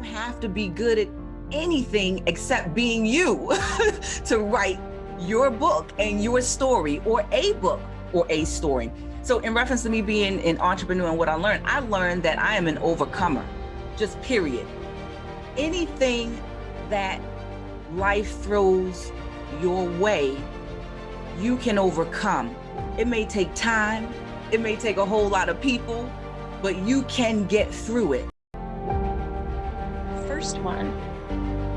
don't have to be good at anything except being you to write your book and your story, or a book or a story. So in reference to me being an entrepreneur and what I learned that I am an overcomer, just period. Anything that life throws your way, you can overcome. It may take time, it may take a whole lot of people, but you can get through it. First one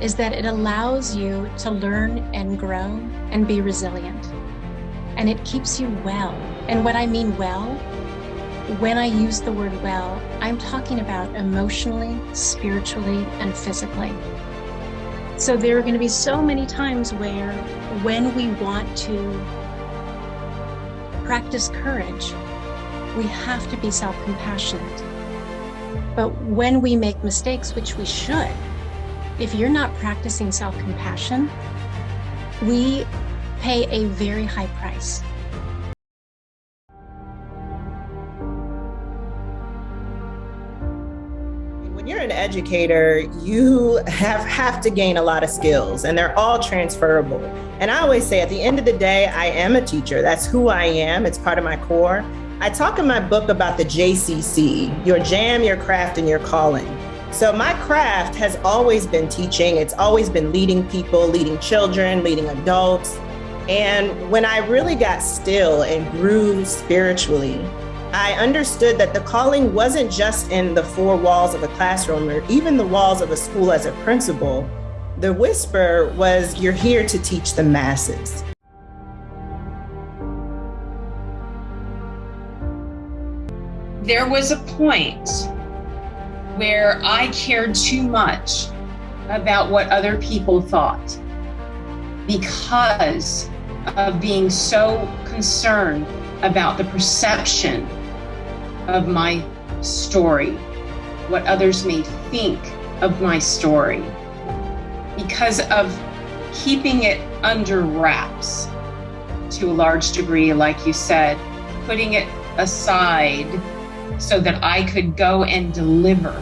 is that it allows you to learn and grow and be resilient. And it keeps you well. And what I mean well, when I use the word well, I'm talking about emotionally, spiritually, and physically. So there are going to be so many times where when we want to practice courage, we have to be self-compassionate. But when we make mistakes, which we should, if you're not practicing self-compassion, we pay a very high price. When you're an educator, you have to gain a lot of skills, and they're all transferable. And I always say at the end of the day, I am a teacher. That's who I am. It's part of my core. I talk in my book about the JCC, your jam, your craft, and your calling. So my craft has always been teaching. It's always been leading people, leading children, leading adults. And when I really got still and grew spiritually, I understood that the calling wasn't just in the four walls of a classroom or even the walls of a school as a principal. The whisper was, you're here to teach the masses. There was a point where I cared too much about what other people thought because of being so concerned about the perception of my story, what others may think of my story, because of keeping it under wraps to a large degree, like you said, putting it aside so that I could go and deliver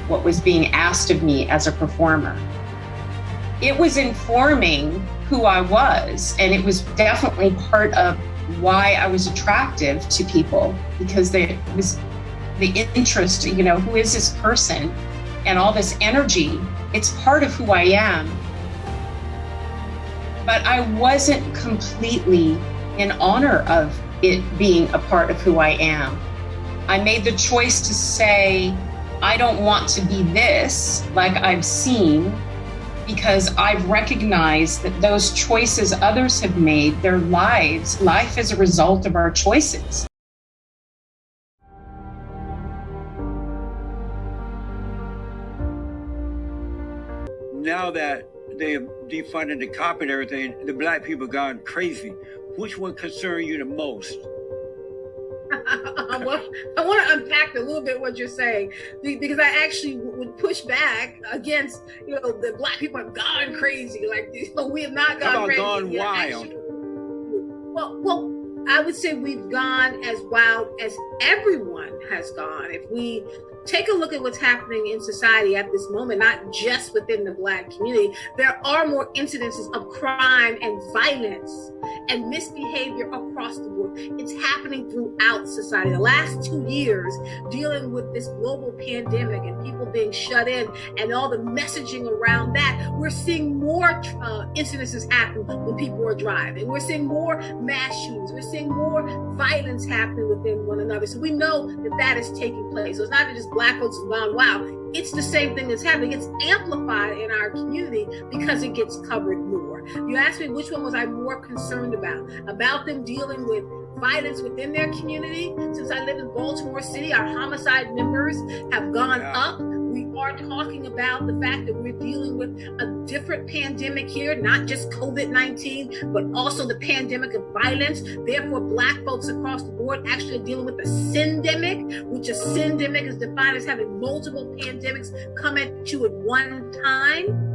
what was being asked of me as a performer. It was informing who I was, and it was definitely part of why I was attractive to people, because there was the interest, who is this person, and all this energy. It's part of who I am. But I wasn't completely in honor of it being a part of who I am. I made the choice to say, I don't want to be this, like I've seen, because I've recognized that those choices others have made, their life is a result of our choices. Now that they have defunded the cop and everything, the black people gone crazy. Which one concern you the most? Well, I want to unpack a little bit what you're saying, because I actually would push back against, the black people have gone crazy. Like, we have not gone crazy. How about gone wild? Actually, well, I would say we've gone as wild as everyone has gone. If we take a look at what's happening in society at this moment, not just within the Black community, there are more incidences of crime and violence and misbehavior across the board. It's happening throughout society. The last 2 years, dealing with this global pandemic and people being shut in and all the messaging around that, we're seeing more incidences happen when people are driving. We're seeing more mass shootings. We're seeing more violence happening within one another. So we know that that is taking place. So it's not just Black folks have gone wild. It's the same thing that's happening. It's amplified in our community because it gets covered more. You asked me which one was I more concerned about them dealing with violence within their community. Since I live in Baltimore City, our homicide numbers have gone up. We are talking about the fact that we're dealing with a different pandemic here, not just COVID-19, but also the pandemic of violence. Therefore, Black folks across the board actually are dealing with a syndemic, which a syndemic is defined as having multiple pandemics come at you at one time.